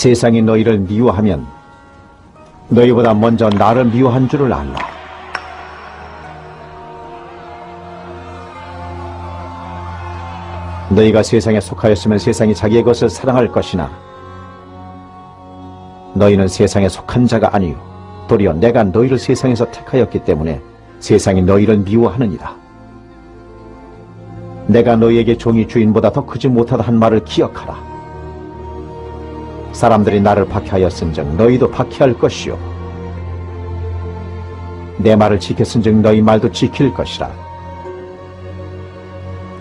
세상이 너희를 미워하면 너희보다 먼저 나를 미워한 줄을 알라. 너희가 세상에 속하였으면 세상이 자기의 것을 사랑할 것이나 너희는 세상에 속한 자가 아니요 도리어 내가 너희를 세상에서 택하였기 때문에 세상이 너희를 미워하느니라. 내가 너희에게 종이 주인보다 더 크지 못하다 한 말을 기억하라. 사람들이 나를 박해하였은즉 너희도 박해할 것이요 내 말을 지켰은즉 너희 말도 지킬 것이라.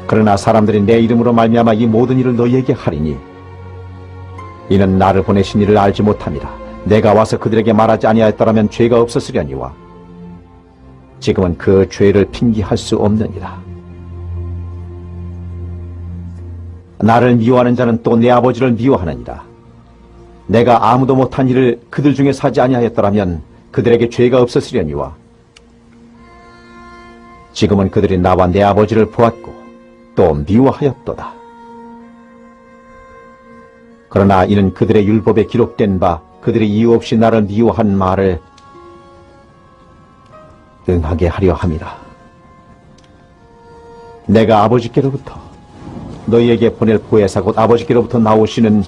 그러나 사람들이 내 이름으로 말미암아 이 모든 일을 너희에게 하리니 이는 나를 보내신 이를 알지 못함이라. 내가 와서 그들에게 말하지 아니하였더라면 죄가 없었으려니와 지금은 그 죄를 핑계할 수 없느니라. 나를 미워하는 자는 또 내 아버지를 미워하느니라. 내가 아무도 못한 일을 그들 중에서 하지 아니하였더라면 그들에게 죄가 없었으려니와 지금은 그들이 나와 내 아버지를 보았고 또 미워하였도다. 그러나 이는 그들의 율법에 기록된 바 그들이 이유 없이 나를 미워한 말을 응하게 하려 함이라. 내가 아버지께로부터 너희에게 보낼 보혜사 곧 아버지께로부터 나오시는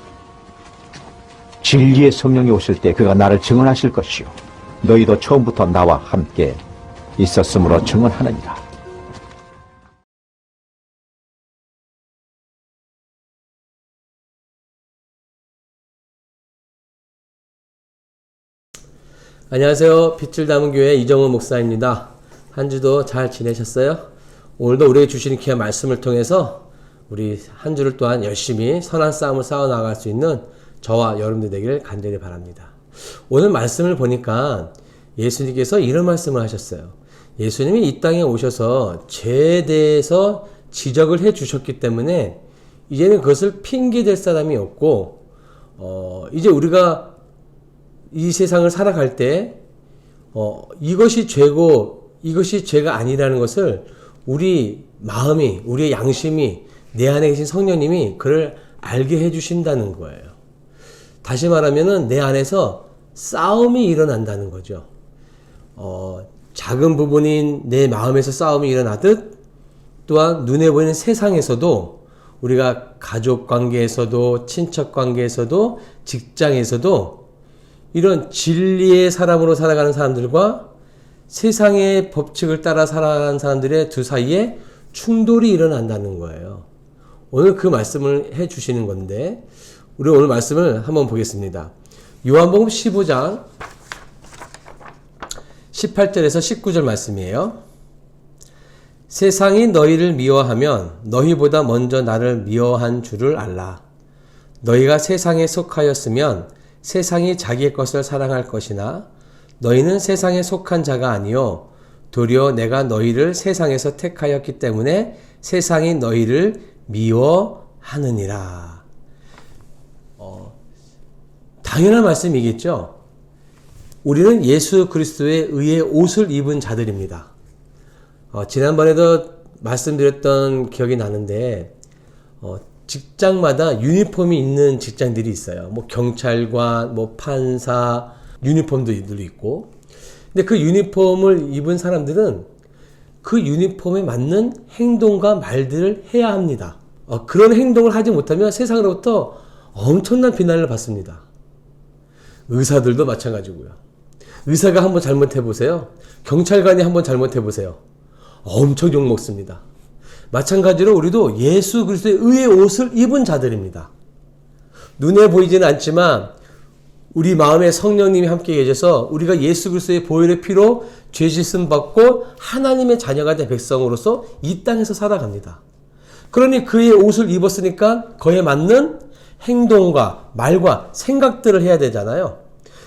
진리의 성령이 오실 때 그가 나를 증언하실 것이요 너희도 처음부터 나와 함께 있었으므로 증언하느니라. 안녕하세요. 빛을 담은 교회 이정훈 목사입니다. 한 주도 잘 지내셨어요? 오늘도 우리에게 주시는 귀한 말씀을 통해서 우리 한 주를 또한 열심히 선한 싸움을 싸워나갈 수 있는 저와 여러분들 되기를 간절히 바랍니다. 오늘 말씀을 보니까 예수님께서 이런 말씀을 하셨어요. 예수님이 이 땅에 오셔서 죄에 대해서 지적을 해 주셨기 때문에 이제는 그것을 핑계댈 사람이 없고 이제 우리가 이 세상을 살아갈 때 이것이 죄고 이것이 죄가 아니라는 것을 우리 마음이 우리의 양심이 내 안에 계신 성령님이 그를 알게 해주신다는 거예요. 다시 말하면은 내 안에서 싸움이 일어난다는 거죠. 작은 부분인 내 마음에서 싸움이 일어나듯 또한 눈에 보이는 세상에서도 우리가 가족 관계에서도 친척 관계에서도 직장에서도 이런 진리의 사람으로 살아가는 사람들과 세상의 법칙을 따라 살아가는 사람들의 두 사이에 충돌이 일어난다는 거예요. 오늘 그 말씀을 해 주시는 건데 우리 오늘 말씀을 한번 보겠습니다. 요한복음 15장 18절에서 19절 말씀이에요. 세상이 너희를 미워하면 너희보다 먼저 나를 미워한 줄을 알라. 너희가 세상에 속하였으면 세상이 자기의 것을 사랑할 것이나 너희는 세상에 속한 자가 아니요 도리어 내가 너희를 세상에서 택하였기 때문에 세상이 너희를 미워하느니라. 당연한 말씀이겠죠. 우리는 예수 그리스도의 의의 옷을 입은 자들입니다. 지난번에도 말씀드렸던 기억이 나는데 직장마다 유니폼이 있는 직장들이 있어요. 뭐 경찰관, 뭐 판사 유니폼들도 있고. 근데 그 유니폼을 입은 사람들은 그 유니폼에 맞는 행동과 말들을 해야 합니다. 그런 행동을 하지 못하면 세상으로부터 엄청난 비난을 받습니다. 의사들도 마찬가지고요. 의사가 한번 잘못해보세요. 경찰관이 한번 잘못해보세요. 엄청 욕먹습니다. 마찬가지로 우리도 예수 그리스도의 의의 옷을 입은 자들입니다. 눈에 보이지는 않지만 우리 마음에 성령님이 함께 계셔서 우리가 예수 그리스도의 보혈의 피로 죄 씻음 받고 하나님의 자녀가 된 백성으로서 이 땅에서 살아갑니다. 그러니 그의 옷을 입었으니까 그에 맞는 행동과 말과 생각들을 해야 되잖아요.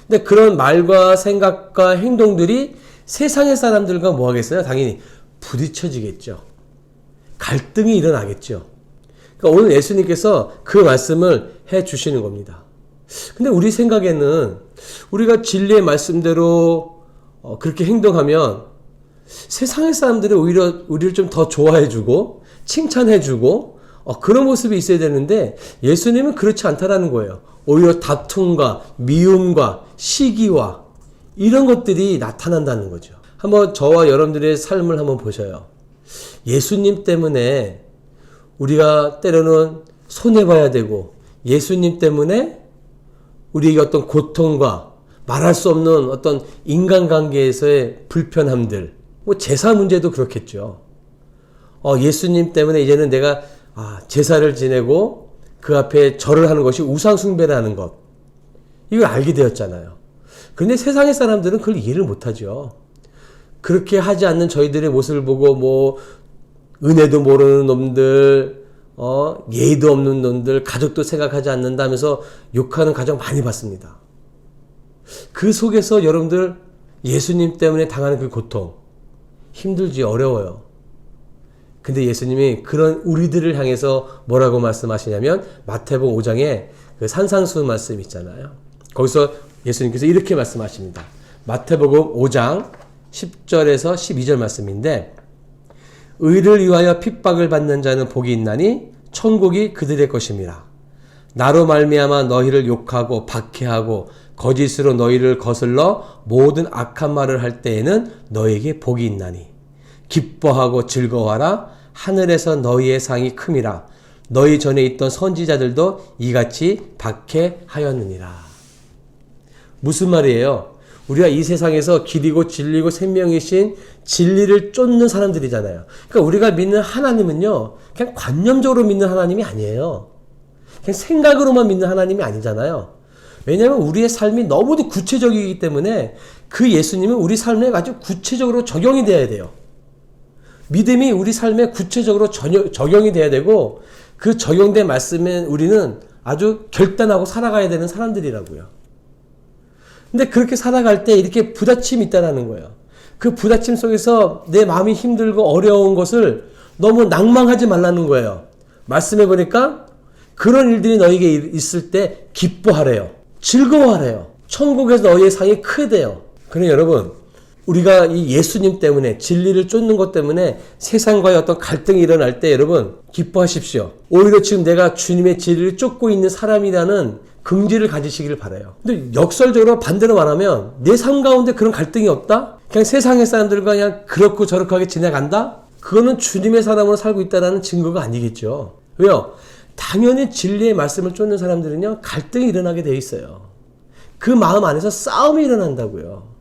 근데 그런 말과 생각과 행동들이 세상의 사람들과 뭐 하겠어요? 당연히 부딪혀지겠죠. 갈등이 일어나겠죠. 그러니까 오늘 예수님께서 그 말씀을 해 주시는 겁니다. 근데 우리 생각에는 우리가 진리의 말씀대로 그렇게 행동하면 세상의 사람들이 오히려 우리를 좀 더 좋아해주고 칭찬해주고 그런 모습이 있어야 되는데 예수님은 그렇지 않다라는 거예요. 오히려 다툼과 미움과 시기와 이런 것들이 나타난다는 거죠. 한번 저와 여러분들의 삶을 한번 보셔요. 예수님 때문에 우리가 때로는 손해봐야 되고, 예수님 때문에 우리에게 어떤 고통과 말할 수 없는 어떤 인간관계에서의 불편함들, 뭐 제사 문제도 그렇겠죠. 예수님 때문에 이제는 내가 제사를 지내고 그 앞에 절을 하는 것이 우상숭배라는 것, 이걸 알게 되었잖아요. 그런데 세상의 사람들은 그걸 이해를 못하죠. 그렇게 하지 않는 저희들의 모습을 보고 뭐 은혜도 모르는 놈들, 예의도 없는 놈들, 가족도 생각하지 않는다면서 욕하는 가정 많이 봤습니다. 그 속에서 여러분들 예수님 때문에 당하는 그 고통, 힘들지, 어려워요. 근데 예수님이 그런 우리들을 향해서 뭐라고 말씀하시냐면 마태복음 5장에 그 산상수 말씀 있잖아요. 거기서 예수님께서 이렇게 말씀하십니다. 마태복음 5장 10절에서 12절 말씀인데, 의를 위하여 핍박을 받는 자는 복이 있나니 천국이 그들의 것임이라. 나로 말미암아 너희를 욕하고 박해하고 거짓으로 너희를 거슬러 모든 악한 말을 할 때에는 너희에게 복이 있나니 기뻐하고 즐거워하라. 하늘에서 너희의 상이 큼이라. 너희 전에 있던 선지자들도 이같이 박해하였느니라. 무슨 말이에요? 우리가 이 세상에서 길이고 진리고 생명이신 진리를 쫓는 사람들이잖아요. 그러니까 우리가 믿는 하나님은요, 그냥 관념적으로 믿는 하나님이 아니에요. 그냥 생각으로만 믿는 하나님이 아니잖아요. 왜냐하면 우리의 삶이 너무도 구체적이기 때문에 그 예수님은 우리 삶에 아주 구체적으로 적용이 돼야 돼요. 믿음이 우리 삶에 구체적으로 적용이 돼야 되고, 그 적용된 말씀에 우리는 아주 결단하고 살아가야 되는 사람들이라고요. 근데 그렇게 살아갈 때 이렇게 부딪힘이 있다는 거예요. 그 부딪힘 속에서 내 마음이 힘들고 어려운 것을 너무 낭망하지 말라는 거예요. 말씀해 보니까 그런 일들이 너에게 있을 때 기뻐하래요. 즐거워하래요. 천국에서 너희의 상이 크대요. 그러니 여러분, 우리가 이 예수님 때문에, 진리를 쫓는 것 때문에 세상과의 어떤 갈등이 일어날 때 여러분 기뻐하십시오. 오히려 지금 내가 주님의 진리를 쫓고 있는 사람이라는 긍지를 가지시기를 바라요. 근데 역설적으로 반대로 말하면 내 삶 가운데 그런 갈등이 없다? 그냥 세상의 사람들과 그냥 그렇고 저렇게 지나간다? 그거는 주님의 사람으로 살고 있다는 증거가 아니겠죠. 왜요? 당연히 진리의 말씀을 쫓는 사람들은요, 갈등이 일어나게 돼 있어요. 그 마음 안에서 싸움이 일어난다고요.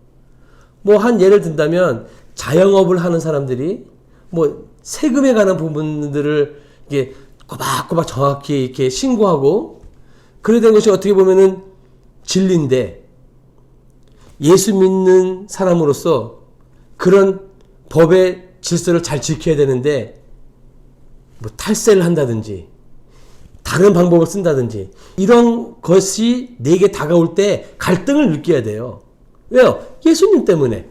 뭐 한 예를 든다면 자영업을 하는 사람들이 뭐 세금에 관한 부분들을 이게 꼬박꼬박 정확히 이렇게 신고하고, 그래 된 것이 어떻게 보면은 진리인데, 예수 믿는 사람으로서 그런 법의 질서를 잘 지켜야 되는데 뭐 탈세를 한다든지 다른 방법을 쓴다든지 이런 것이 내게 다가올 때 갈등을 느껴야 돼요. 왜요? 예수님 때문에,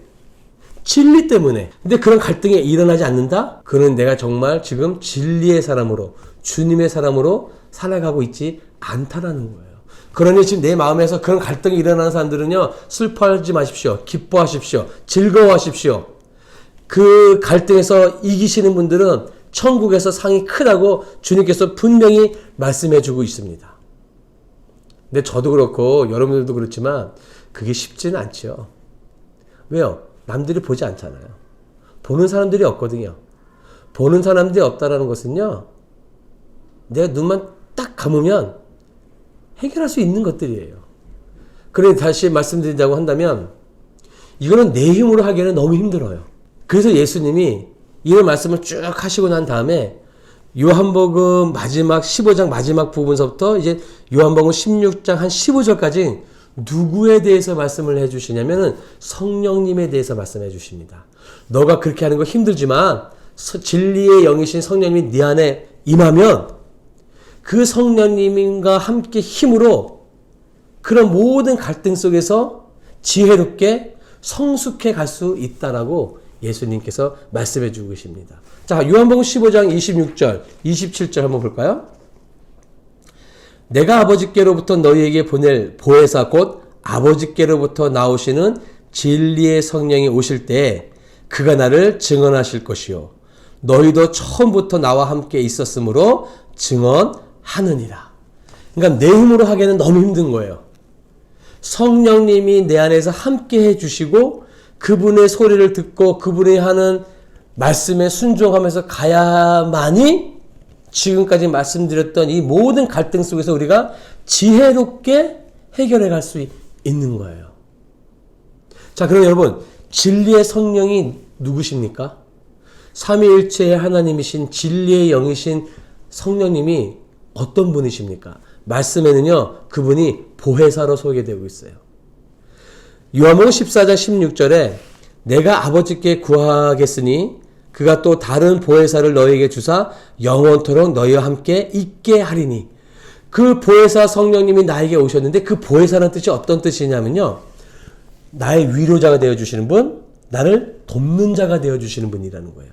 진리 때문에. 근데 그런 갈등이 일어나지 않는다? 그는 내가 정말 지금 진리의 사람으로, 주님의 사람으로 살아가고 있지 않다라는 거예요. 그러니 지금 내 마음에서 그런 갈등이 일어나는 사람들은요, 슬퍼하지 마십시오. 기뻐하십시오. 즐거워하십시오. 그 갈등에서 이기시는 분들은 천국에서 상이 크다고 주님께서 분명히 말씀해 주고 있습니다. 근데 저도 그렇고 여러분들도 그렇지만 그게 쉽지는 않죠. 왜요? 남들이 보지 않잖아요. 보는 사람들이 없거든요. 보는 사람들이 없다라는 것은요, 내가 눈만 딱 감으면 해결할 수 있는 것들이에요. 그래 다시 말씀드린다고 한다면 이거는 내 힘으로 하기에는 너무 힘들어요. 그래서 예수님이 이런 말씀을 쭉 하시고 난 다음에 요한복음 마지막 15장 마지막 부분서부터 이제 요한복음 16장 한 15절까지 누구에 대해서 말씀을 해주시냐면은 성령님에 대해서 말씀해 주십니다. 너가 그렇게 하는 거 힘들지만 진리의 영이신 성령님이 네 안에 임하면 그 성령님과 함께 힘으로 그런 모든 갈등 속에서 지혜롭게 성숙해 갈 수 있다라고 예수님께서 말씀해 주고 계십니다. 자, 요한복음 15장 26절, 27절 한번 볼까요? 내가 아버지께로부터 너희에게 보낼 보혜사 곧 아버지께로부터 나오시는 진리의 성령이 오실 때 그가 나를 증언하실 것이요 너희도 처음부터 나와 함께 있었으므로 증언하느니라. 그러니까 내 힘으로 하기에는 너무 힘든 거예요. 성령님이 내 안에서 함께 해주시고 그분의 소리를 듣고 그분이 하는 말씀에 순종하면서 가야만이 지금까지 말씀드렸던 이 모든 갈등 속에서 우리가 지혜롭게 해결해 갈 수 있는 거예요. 자, 그럼 여러분, 진리의 성령이 누구십니까? 삼위일체의 하나님이신 진리의 영이신 성령님이 어떤 분이십니까? 말씀에는요, 그분이 보혜사로 소개되고 있어요. 요한복음 14장 16절에 내가 아버지께 구하겠으니 그가 또 다른 보혜사를 너희에게 주사 영원토록 너희와 함께 있게 하리니. 그 보혜사 성령님이 나에게 오셨는데 그 보혜사라는 뜻이 어떤 뜻이냐면요, 나의 위로자가 되어주시는 분, 나를 돕는 자가 되어주시는 분이라는 거예요.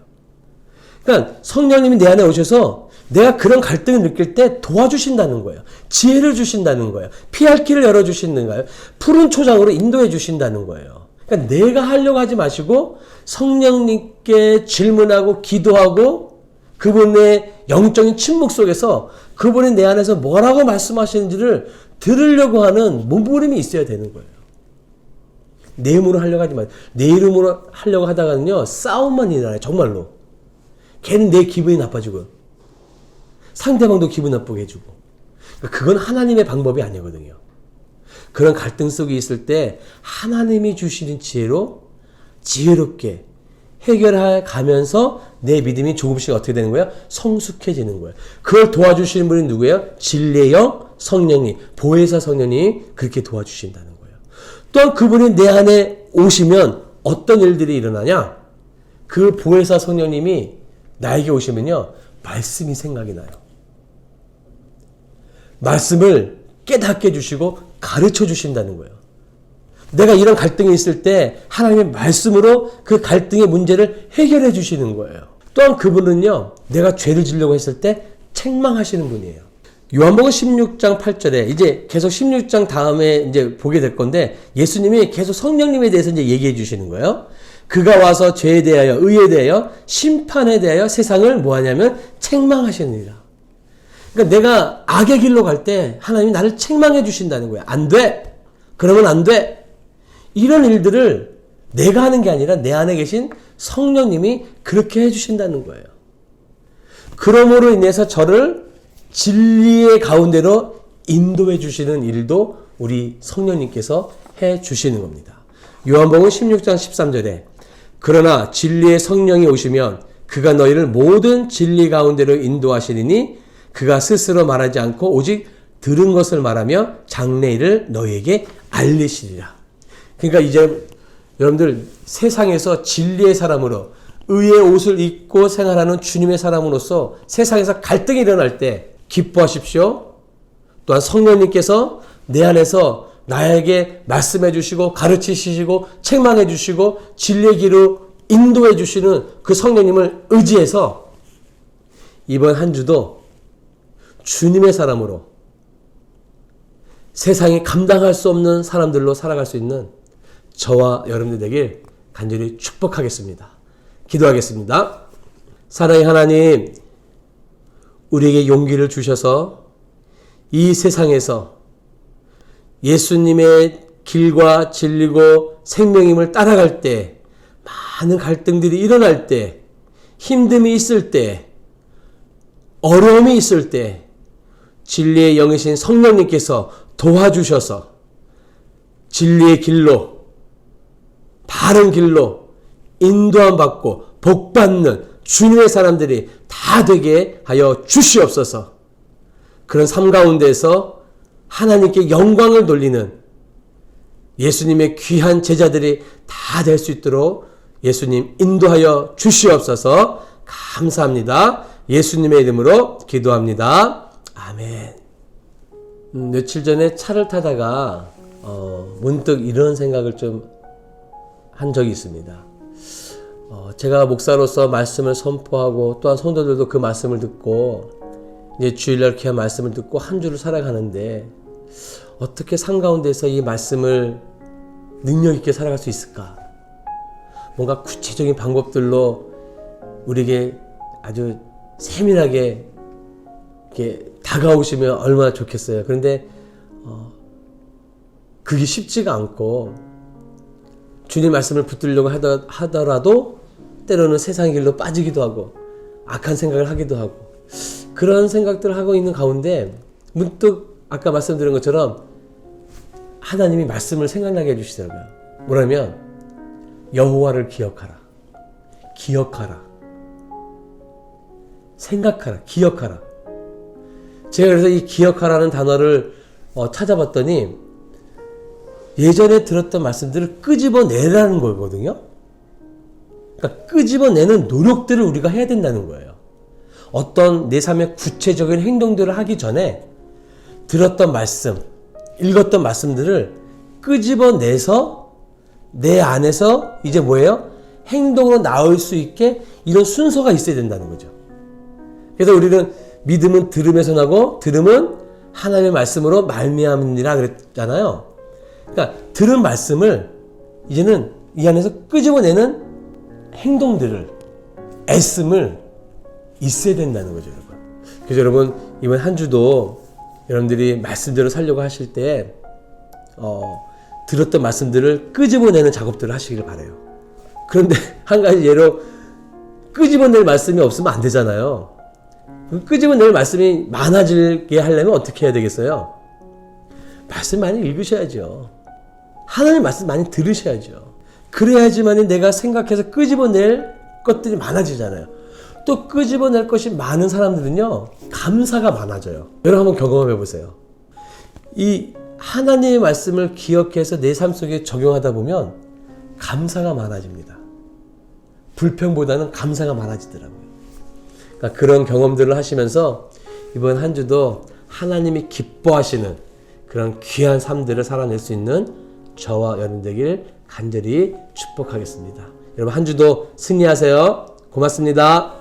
그러니까 성령님이 내 안에 오셔서 내가 그런 갈등을 느낄 때 도와주신다는 거예요. 지혜를 주신다는 거예요. 피할 길을 열어주시는 거예요. 푸른 초장으로 인도해 주신다는 거예요. 그러니까 내가 하려고 하지 마시고 성령님께 질문하고 기도하고 그분의 영적인 침묵 속에서 그분이 내 안에서 뭐라고 말씀하시는지를 들으려고 하는 몸부림이 있어야 되는 거예요. 내 힘으로 하려고 하지 마세요. 내 이름으로 하려고 하다가는요, 싸움만 일어나요. 정말로. 걔는 내 기분이 나빠지고 상대방도 기분 나쁘게 해주고. 그건 하나님의 방법이 아니거든요. 그런 갈등 속에 있을 때 하나님이 주시는 지혜로 지혜롭게 해결해 가면서 내 믿음이 조금씩 어떻게 되는 거예요? 성숙해지는 거예요. 그걸 도와주시는 분이 누구예요? 진리의 영 성령님, 보혜사 성령님이 그렇게 도와주신다는 거예요. 또한 그분이 내 안에 오시면 어떤 일들이 일어나냐? 그 보혜사 성령님이 나에게 오시면요, 말씀이 생각이 나요. 말씀을 깨닫게 해주시고 가르쳐 주신다는 거예요. 내가 이런 갈등이 있을 때 하나님의 말씀으로 그 갈등의 문제를 해결해 주시는 거예요. 또한 그분은요, 내가 죄를 지려고 했을 때 책망하시는 분이에요. 요한복음 16장 8절에 이제 계속 16장 다음에 이제 보게 될 건데 예수님이 계속 성령님에 대해서 이제 얘기해 주시는 거예요. 그가 와서 죄에 대하여, 의에 대하여, 심판에 대하여 세상을 뭐 하냐면 책망하시느니라. 그러니까 내가 악의 길로 갈 때 하나님이 나를 책망해 주신다는 거야. 안 돼. 그러면 안 돼. 이런 일들을 내가 하는 게 아니라 내 안에 계신 성령님이 그렇게 해 주신다는 거예요. 그러므로 인해서 저를 진리의 가운데로 인도해 주시는 일도 우리 성령님께서 해 주시는 겁니다. 요한복음 16장 13절에 그러나 진리의 성령이 오시면 그가 너희를 모든 진리 가운데로 인도하시리니 그가 스스로 말하지 않고 오직 들은 것을 말하며 장래일을 너희에게 알리시리라. 그러니까 이제 여러분들 세상에서 진리의 사람으로 의의 옷을 입고 생활하는 주님의 사람으로서 세상에서 갈등이 일어날 때 기뻐하십시오. 또한 성령님께서 내 안에서 나에게 말씀해 주시고 가르치시고 책망해 주시고 진리의 길로 인도해 주시는 그 성령님을 의지해서 이번 한 주도 주님의 사람으로 세상이 감당할 수 없는 사람들로 살아갈 수 있는 저와 여러분들 되길 간절히 축복하겠습니다. 기도하겠습니다. 사랑의 하나님, 우리에게 용기를 주셔서 이 세상에서 예수님의 길과 진리고 생명임을 따라갈 때 많은 갈등들이 일어날 때 힘듦이 있을 때 어려움이 있을 때 진리의 영이신 성령님께서 도와주셔서 진리의 길로 바른 길로 인도함 받고 복받는 주님의 사람들이 다 되게 하여 주시옵소서. 그런 삶 가운데서 하나님께 영광을 돌리는 예수님의 귀한 제자들이 다 될 수 있도록 예수님 인도하여 주시옵소서. 감사합니다. 예수님의 이름으로 기도합니다. 아멘. 며칠 전에 차를 타다가 문득 이런 생각을 좀 한 적이 있습니다. 제가 목사로서 말씀을 선포하고 또한 성도들도 그 말씀을 듣고 이제 주일날 귀한 말씀을 듣고 한 주를 살아가는데 어떻게 삶 가운데서 이 말씀을 능력 있게 살아갈 수 있을까? 뭔가 구체적인 방법들로 우리에게 아주 세밀하게 이렇게 다가오시면 얼마나 좋겠어요. 그런데 그게 쉽지가 않고 주님 말씀을 붙들려고 하더라도 때로는 세상의 길로 빠지기도 하고 악한 생각을 하기도 하고 그런 생각들을 하고 있는 가운데 문득 아까 말씀드린 것처럼 하나님이 말씀을 생각나게 해주시더라고요. 뭐라면 여호와를 기억하라. 기억하라. 생각하라. 기억하라. 제가 그래서 이 기억하라는 단어를 찾아봤더니 예전에 들었던 말씀들을 끄집어내라는 거거든요. 그러니까 끄집어내는 노력들을 우리가 해야 된다는 거예요. 어떤 내 삶의 구체적인 행동들을 하기 전에 들었던 말씀, 읽었던 말씀들을 끄집어내서 내 안에서 이제 뭐예요? 행동으로 나올 수 있게 이런 순서가 있어야 된다는 거죠. 그래서 우리는 믿음은 들음에서 나고 들음은 하나님의 말씀으로 말미암으니라 그랬잖아요. 그러니까 들은 말씀을 이제는 이 안에서 끄집어내는 행동들을 애씀을 있어야 된다는 거죠, 여러분. 그래서 여러분 이번 한 주도 여러분들이 말씀대로 살려고 하실 때 들었던 말씀들을 끄집어내는 작업들을 하시길 바라요. 그런데 한 가지 예로 끄집어낼 말씀이 없으면 안 되잖아요. 끄집어낼 말씀이 많아지게 하려면 어떻게 해야 되겠어요? 말씀 많이 읽으셔야죠. 하나님 말씀 많이 들으셔야죠. 그래야지만 내가 생각해서 끄집어낼 것들이 많아지잖아요. 또 끄집어낼 것이 많은 사람들은요, 감사가 많아져요. 여러분 한번 경험해 보세요. 이 하나님의 말씀을 기억해서 내 삶 속에 적용하다 보면 감사가 많아집니다. 불평보다는 감사가 많아지더라고요. 그러니까 그런 경험들을 하시면서 이번 한 주도 하나님이 기뻐하시는 그런 귀한 삶들을 살아낼 수 있는 저와 여러분 되길 간절히 축복하겠습니다. 여러분 한 주도 승리하세요. 고맙습니다.